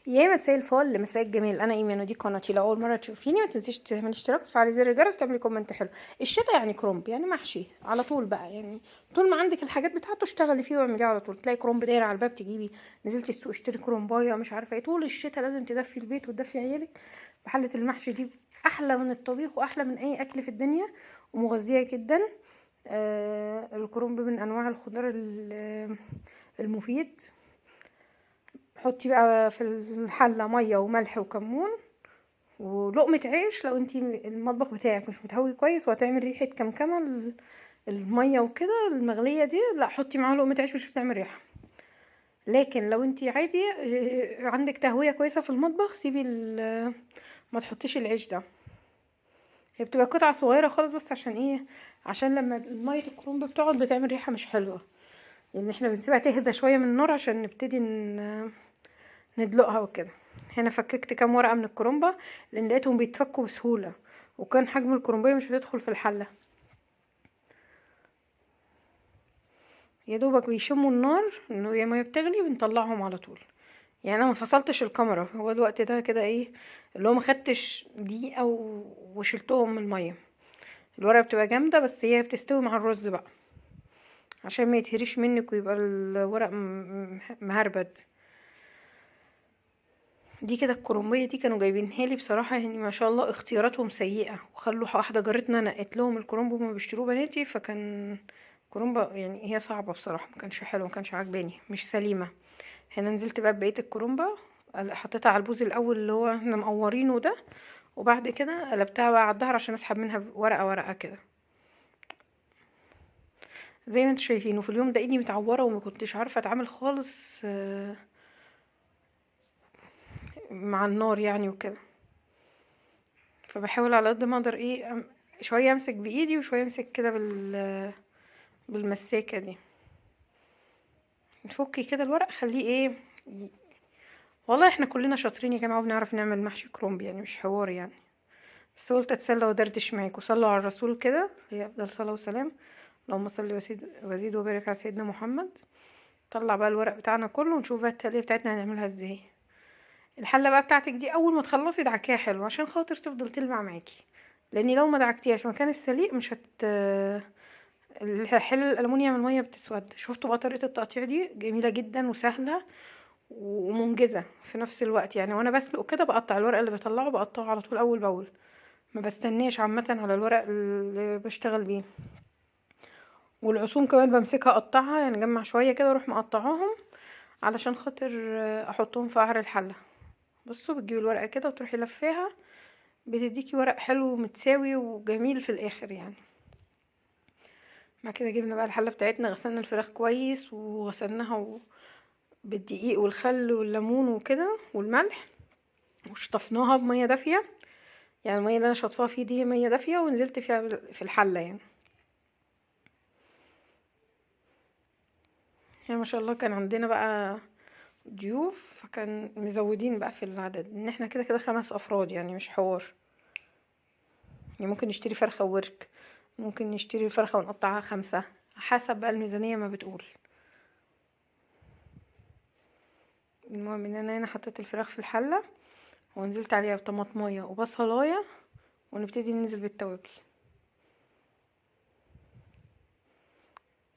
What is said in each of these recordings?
يا مساء الفل، مساء الجمال. انا ايمان ودي قناتي. لو اول مره تشوفيني ما تنسيش تعملي اشتراك وتفعلي زر الجرس وتعملي كومنت حلو. الشتا يعني كرومب، يعني محشي على طول بقى. يعني طول ما عندك الحاجات بتاعته اشتغلي فيه واعمليه على طول. تلاقي كرومب داير على الباب، تجيبي نزلتي السوق اشتري كرومبايه مش عارفه ايه. طول الشتا لازم تدفي البيت وتدفي عيالك بحله المحشي دي. احلى من الطبيخ واحلى من اي اكل في الدنيا، ومغذيه جدا. الكرنب من انواع الخضار المفيد. حطي بقى في الحله ميه وملح وكمون ولقمه عيش. لو انتي المطبخ بتاعك مش متهوي كويس وهتعمل ريحه كمكمه الميه وكده المغليه دي، لا حطي معاها لقمه عيش مش هتعمل ريحه. لكن لو انتي عادي عندك تهويه كويسه في المطبخ، سيبي ما تحطيش العيش ده. هي بتبقى قطعه صغيره خالص، بس عشان ايه؟ عشان لما ميه الكرنب بتقعد بتعمل ريحه مش حلوه. يعني احنا بنسيبها تهدى شويه من النار عشان نبتدي ندلقها وكده. هنا فككت كام ورقه من الكرنبه لان لقيتهم بيتفكوا بسهوله، وكان حجم الكرنبيه مش هتدخل في الحله. يا دوبك بيشموا النار انه يا ما بتغلي بنطلعهم على طول. يعني انا ما فصلتش الكاميرا، هو الوقت ده كده ايه اللي هو ما خدتش دقيقه وشلتهم من الميه. الورقه بتبقى جامده بس هي بتستوي مع الرز بقى عشان ما يتهريش منك ويبقى الورق مهربد. دي كده الكرنبيه دي كانوا جايبينها لي بصراحه، يعني ما شاء الله اختياراتهم سيئه. وخلوا واحده جارتنا نقت لهم الكرنب وما بيشتروه بناتي، فكان كرنبه يعني هي صعبه بصراحه، ما كانش حلو، ما كانش عاجباني، مش سليمه. هنا نزلت بقى بقيه الكرنبه، حطيتها على البوز الاول اللي هو احنا مقورينه ده، وبعد كده قلبتها بقى على الظهر عشان اسحب منها ورقه ورقه كده زي ما انتوا شايفين. وفي اليوم ده ايدي متعوره وما كنتش عارفه اتعامل خالص مع النار يعني وكده. فبحاول على قد ما اقدر ايه شويه امسك بايدي وشويه امسك كده بالمساكه دي. تفكي كده الورق خليه ايه والله احنا كلنا شاطرين يا جماعه وبنعرف نعمل محشي كرنب، يعني مش حوار يعني. بس قلت اتسلى ودردش معاكم. صلوا على الرسول كده، هي افضل صلاه وسلام. اللهم صل وزيد وبارك على سيدنا محمد. طلع بقى الورق بتاعنا كله ونشوف بقى التقليه بتاعتنا هنعملها ازاي. الحله بقى بتاعتك دي اول ما تخلصي دعكيها حلو عشان خاطر تفضل تلمع معاكي، لاني لو ما دعكتيهاش مكان السليق مش الحل الالومنيوم الميه بتسود. شفتوا بقى طريقه التقطيع دي جميله جدا وسهله ومنجزه في نفس الوقت. يعني وانا بسلق كده بقطع الورق اللي بطلعه بقطعه على طول اول باول، ما بستناش عامه على الورق اللي بشتغل بيه. والعصوم كمان بمسكها اقطعها، يعني اجمع شويه كده واروح مقطعاهم علشان خاطر احطهم في قعر الحله. بصوا بتجيبي الورقه كده وتروحي لفاها، بتديكي ورق حلو ومتساوي وجميل في الاخر يعني. بعد كده جبنا بقى الحله بتاعتنا، غسلنا الفراخ كويس وغسلناها بالدقيق والخل والليمون وكده والملح، وشطفناها بميه دافيه. يعني الميه اللي انا شطفاها فيه دي ميه دافيه ونزلت فيها في الحله يعني. يعني ما شاء الله كان عندنا بقى ضيوف، فكان مزودين بقى في العدد ان احنا كده كده 5 افراد، يعني مش حوار. يعني ممكن نشتري فرخة وورك، ممكن نشتري فرخة ونقطعها 5، حسب بقى الميزانية ما بتقول. المهم ان انا هنا حطيت الفراخ في الحلة ونزلت عليها بطماطمايه وبصلايه، ونبتدي ننزل بالتوابل.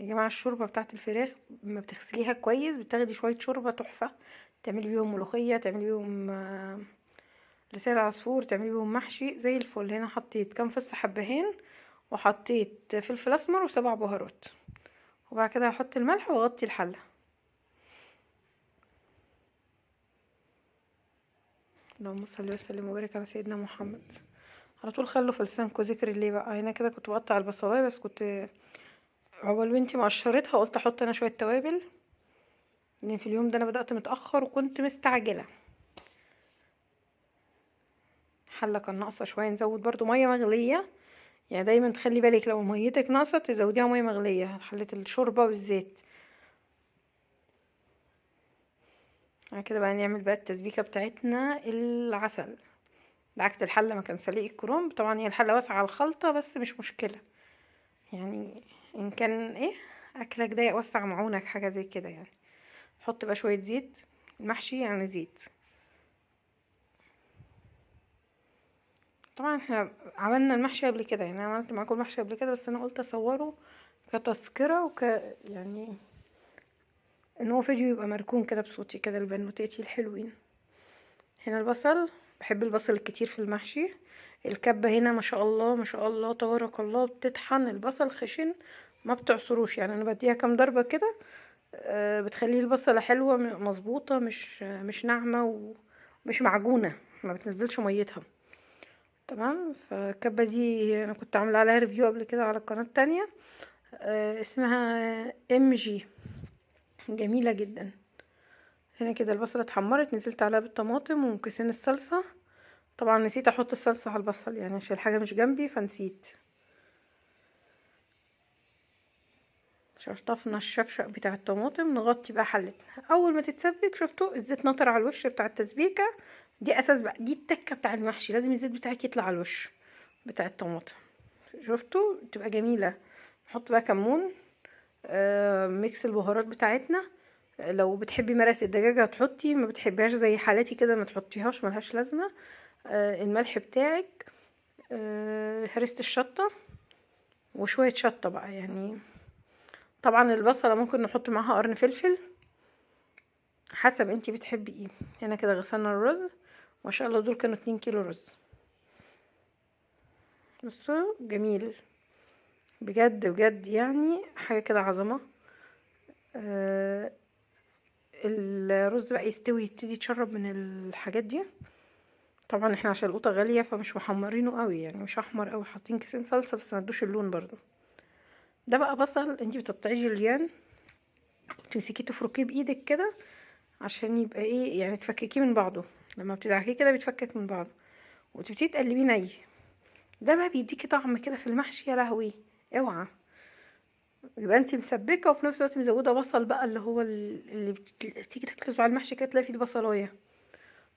يا جماعه الشوربه بتاعت الفراخ لما بتغسليها كويس بتاخدي شويه شوربه تحفه، تعملي بيهم ملوخيه، تعملي بيهم لسان عصفور، تعملي بيهم محشي زي الفل. هنا حطيت كام فص حبهان وحطيت فلفل اسمر و7 بهارات، وبعد كده هحط الملح واغطي الحله. اللهم صل وسلم وبارك على سيدنا محمد. على طول خلوا في لسانكم ذكر الله بقى. هنا كده كنت بقطع البصلايه بس كنت عقبال بنتي مقشرتها قلت احط انا شويه توابل، لان في اليوم ده انا بدأت متأخر وكنت مستعجلة. حلة كان ناقصة شوية نزود برضو مية مغلية. يعني دايما تخلي بالك لو ميتك ناقصة تزوديها مية مغلية، حلة الشوربة والزيت. بعد كده بقى نعمل بقى التسبيكة بتاعتنا. العسل دعكت الحلة مكان سليق الكرنب. طبعا هي الحلة واسعة على الخلطة بس مش مشكلة، يعني ان كان ايه اكلك ضيق وسع معونك حاجة زي كده يعني. حط بقى شوية زيت، المحشي يعني زيت. طبعا احنا عملنا المحشي قبل كده، يعني انا عملت معاكم المحشي قبل كده، بس انا قلت اصوره كتذكرة يعني ان هو فيديو يبقى مركون كده بصوتي كده البنوتاتي الحلوين. هنا البصل، بحب البصل الكتير في المحشي. الكبة هنا ما شاء الله ما شاء الله تبارك الله بتطحن البصل خشن، ما بتعصروش، يعني انا بديها كام ضربة كده بتخليه البصلة حلوة مظبوطة، مش ناعمة ومش معجونة، ما بتنزلش ميتها. تمام. فالكبة دي انا كنت عاملة عليها ريفيو قبل كده على القناة التانية، اسمها MG، جميلة جدا. هنا كده البصلة اتحمرت، نزلت عليها بالطماطم وكيسين الصلصة. طبعا نسيت احط الصلصة على البصل، يعني عشان الحاجة مش جنبي فنسيت. شطفنا الشفشق بتاع الطماطم، نغطي بقى حلتنا اول ما تتسبك. شفتوا الزيت نطر على الوش بتاع التسبيكة دي، اساس بقى، دي التكة بتاع المحشي، لازم الزيت بتاعك يطلع على الوش بتاع الطماطم. شفتوا تبقى جميلة. نحط بقى كمون، ميكس البهارات بتاعتنا. لو بتحبي مرقة الدجاجة هتحطي، ما بتحبيهاش زي حالتي كده ما تحطيهاش، ملهاش لازمة. الملح بتاعك، هرسة الشطة وشوية شطة بقى يعني. طبعا البصلة ممكن نحط معاها قرن فلفل حسب انتي بتحبي ايه. هنا كده غسلنا الرز، ما شاء الله دول كانوا 2 كيلو رز. بصوا جميل بجد بجد، يعني حاجة كده عظمة. الرز بقى يستوي، يبتدي يتشرب من الحاجات دي. طبعا احنا عشان القوطة غالية فمش محمرينه قوي، يعني مش احمر قوي، حاطين كيسين صلصة بس ما ادوش اللون برضو. ده بقى بصل انتي بتقطعيه جوليان، تمسكيه تفركيه بايدك كده عشان يبقى ايه، يعني تفككيه من بعضه. لما بتدعكيه كده بيتفكك من بعضه، وتبتدي تقلبيه ني. ده بقى بيديكي طعم كده في المحشي، يا لهوي اوعى. يبقى انتي مسبكه وفي نفس الوقت مزوده بصل بقى، اللي هو اللي تيجي تاكلي صباع المحشي كده تلاقي فيه البصلايه.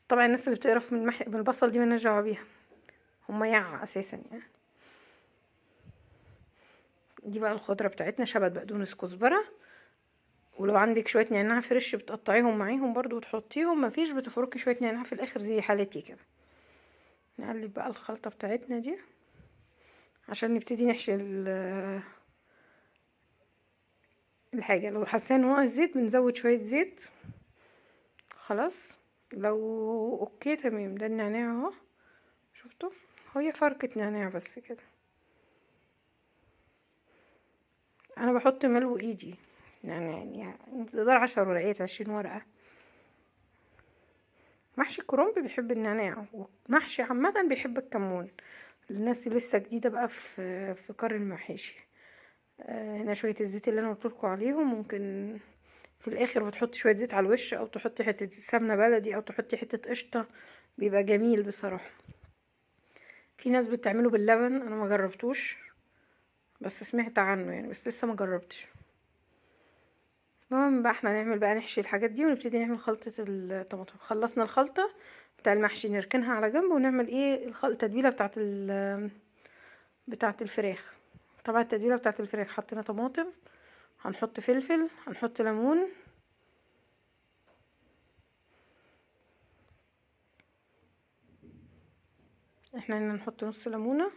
طبعا الناس اللي بتقرف من البصل دي مالناش دعوه بيها، هما يعة اساسا يعني. دي بقى الخضره بتاعتنا، شبت، بقدونس، كزبره. ولو عندك شويه نعناع فريش بتقطعيهم معاهم برضو وتحطيهم، مفيش بتفركي شويه نعناع في الاخر زي حالتي كده. نقلب بقى الخلطه بتاعتنا دي عشان نبتدي نحشي الحاجه. لو حاسين ناقص زيت بنزود شويه زيت. خلاص، لو اوكي تمام. ده النعناع اهو، شفتوا، هي فركة نعناع بس كده. انا بحط ملو ايدي يعني مقدار 10 ورقات، 20 ورقة. محشي الكرنب بيحب النعناع، ومحشي عامة بيحب الكمون. الناس اللي لسه جديدة بقى في كار المحاشي. هنا شوية الزيت اللي انا قلتلكوا عليهم. ممكن في الاخر بتحطي شوية زيت على الوش، او تحطي حتة سمنة بلدي، او تحطي حتة قشطة، بيبقى جميل بصراحة. في ناس بتعمله باللبن، انا ما جربتوش بس سمعت عنه يعني، بس لسه ما جربتش. المهم بقى احنا نعمل بقى، نحشي الحاجات دي ونبتدي نعمل خلطة الطماطم. خلصنا الخلطة بتاع المحشي نركنها على جنب، ونعمل ايه التتبيلة بتاعة الفراخ. طبعا التتبيلة بتاعة الفراخ حطينا طماطم، هنحط فلفل، هنحط ليمون. احنا هنا نحط نص ليمونة.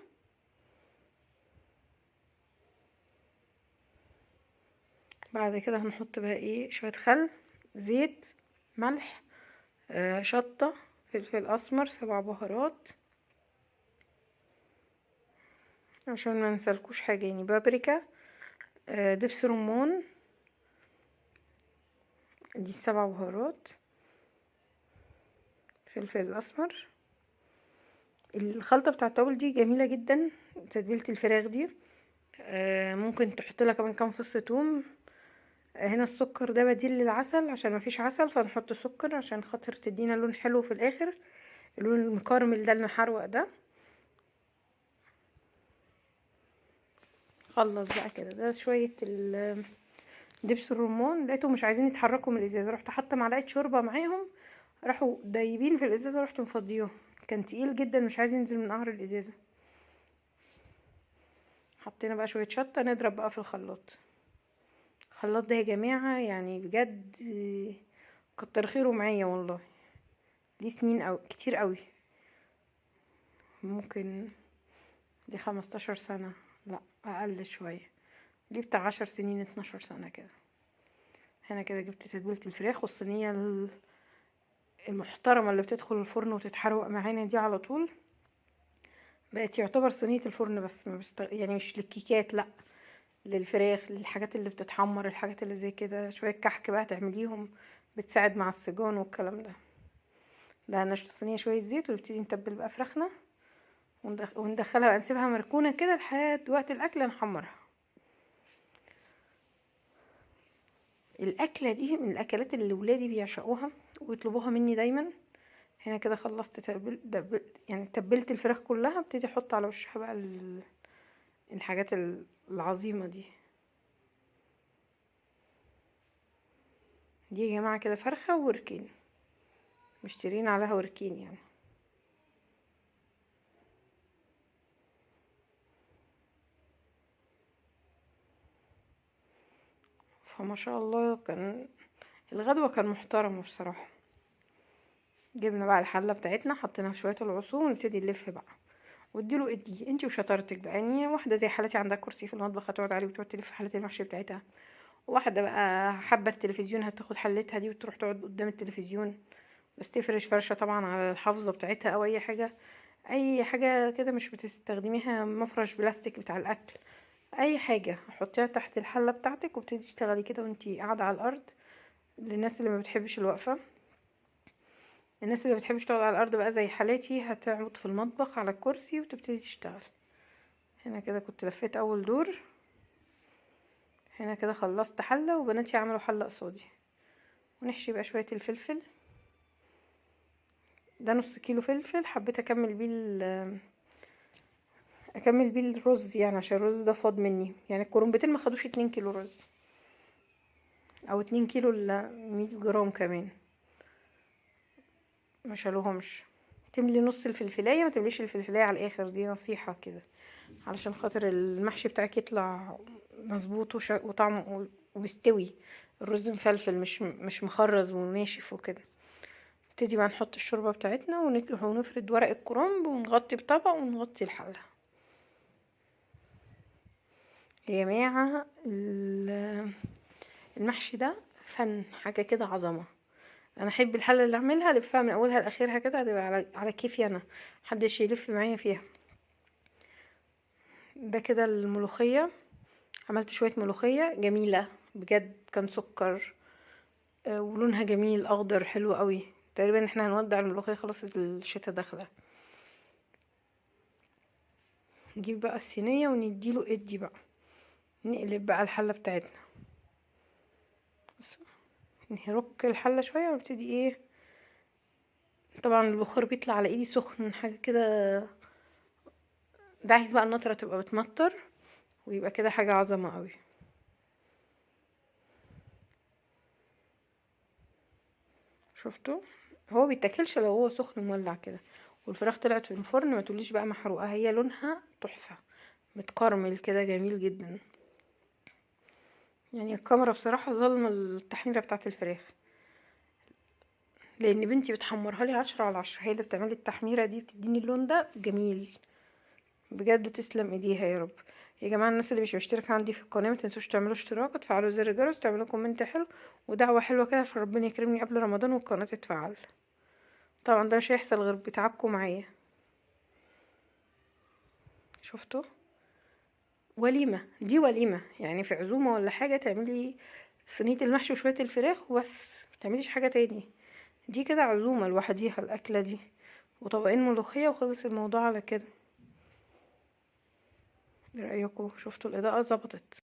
بعد كده هنحط بقى ايه، شوية خل، زيت، ملح، شطة، فلفل اسمر، 7 بهارات، عشان ما نسلكوش حاجة، يعني بابريكا، دبس رمان، دي 7 بهارات، فلفل اسمر. الخلطة بتاعة التوابل دي جميلة جدا، تتبيلة الفراخ دي. ممكن تحط لها كمان كام فص توم. هنا السكر ده بديل للعسل، عشان ما فيش عسل فنحط سكر عشان خاطر تدينا لون حلو في الاخر، اللون المكرمل ده المحروق ده. خلص بقى كده. ده شوية دبس الرمان، لقيتهم مش عايزين يتحركوا من الازازة، رحت حاطه معلقة شوربة معاهم، راحوا دايبين في الازازة، رحت مفضيهم. كان تقيل جدا مش عايز ينزل من قعر الازازة. حطينا بقى شوية شطة، نضرب بقى في الخلاط. الخلاط ده يا جماعة يعني بجد كتر خيره معايا والله، ليه سنين كتير قوي. ممكن دي 15 سنة، لا اقل شوية، دي بتاع 10 سنين 12 سنة كده. هنا كده جبت تتبيلة الفراخ، والصينية المحترمة اللي بتدخل الفرن وتتحروق معانا دي على طول، بقت يعتبر صينية الفرن، بس ما يعني مش للكيكات، لا للفراخ، للحاجات اللي بتتحمر، الحاجات اللي زي كده، شوية كحك بقى تعمليهم بتساعد مع السجان والكلام ده. دهنا الصينية شوية زيت، ونبتدي نتبل بقى فراخنا وندخلها بقى، نسيبها مركونة كده لحد وقت الأكل نحمرها. الأكلة دي من الأكلات اللي ولادي بيعشقوها ويطلبوها مني دايما. هنا كده خلصت يعني تبلت الفراخ كلها، ابتدي احط على وشها بقى الحاجات العظيمة دي يا جماعة كده فرخة ووركين، مشترين عليها وركين يعني. فما شاء الله كان الغدوة كان محترم بصراحة. جبنا بقى الحلة بتاعتنا، حطينا شوية العصور، ونبتدي نلف بقى واديله ادي انتي وشطارتك بقى. يعني واحدة زي حالتي عندها كرسي في المطبخ هتقعد عليه وتقعد تلف حلة المحشي بتاعتها، واحدة بقى حابة التلفزيون هتاخد حلتها دي وتروح تقعد قدام التلفزيون، بس تفرش فرشة طبعا على الحافظة بتاعتها او اي حاجة. اي حاجة كده مش بتستخدميها، مفرش بلاستيك بتاع الاكل، اي حاجة حطيها تحت الحلة بتاعتك وابتدي تشتغلي كده وانتي قاعدة على الارض. للناس اللي ما بتحبش الوقفة، الناس اللي بتحبش تقعد على الارض بقى زي حالاتي هتقعد في المطبخ على الكرسي وتبتدي تشتغل. هنا كده كنت لفيت اول دور، هنا كده خلصت حلة وبناتي عملوا حلة قصادي. ونحشي بقى شوية الفلفل، ده نص كيلو فلفل، حبيت اكمل بيه الرز يعني، عشان الرز ده فاض مني يعني. الكرنبتين ما خدوش 2 كيلو رز، او 2 كيلو 100 جرام كمان ما شالوهمش. تملي نص الفلفلايه، ما تمليش الفلفلايه على الاخر، دي نصيحه كده علشان خاطر المحشي بتاعك يطلع مظبوط وطعمه ومستوي. الرز مفلفل، مش مخرز وناشف وكده. نبتدي بقى نحط الشوربه بتاعتنا ونفرد ورق الكرنب ونغطي بطبق ونغطي الحله. يا جماعه المحشي ده فن، حاجه كده عظمه. انا احب الحله اللي اعملها الفها من اولها لاخرها كده، هتبقى على كيفي انا، محدش يلف معايا فيها. ده كده الملوخيه، عملت شويه ملوخيه جميله بجد، كان سكر ولونها جميل اخضر حلو قوي. تقريبا احنا هنودع الملوخيه، خلاص الشتا داخله. نجيب بقى الصينيه ونديله ادي بقى، نقلب بقى الحله بتاعتنا، نرك الحله شويه ونبتدي ايه. طبعا البخار بيطلع على ايدي سخن حاجه كده، ده عايز بقى النطره تبقى بتمطر ويبقى كده حاجه عظمه قوي. شفتوا هو بيتاكلش لو هو سخن مولع كده. والفراخ طلعت من الفرن ما تقوليش بقى محروقه، هي لونها تحفه، متكرمل كده جميل جدا. يعني الكاميرا بصراحه ظالمه التحميره بتاعه الفراخ، لان بنتي بتحمرها لي 10/10، هي اللي بتعملي التحميره دي، بتديني اللون ده جميل بجد. تسلم ايديها يا رب. يا جماعه الناس اللي مش مشتركه عندي في القناه ما تنسوش تعملوا اشتراك وتفعلوا زر الجرس وتعملوا كومنت حلو ودعوه حلوه كده عشان ربنا يكرمني قبل رمضان والقناه تتفعل. طبعا ده مش هيحصل غير بتعبكم معايا. شفتوا وليمه، دي وليمه يعني، في عزومه ولا حاجه تعملي صينيه المحشي وشويه الفراخ وبس، متعمليش حاجه تاني. دي كده عزومه لوحديها الاكله دي، وطبقين ملوخيه وخلص الموضوع على كده. ايه رايكم؟ شفتوا الاضاءه ظبطت.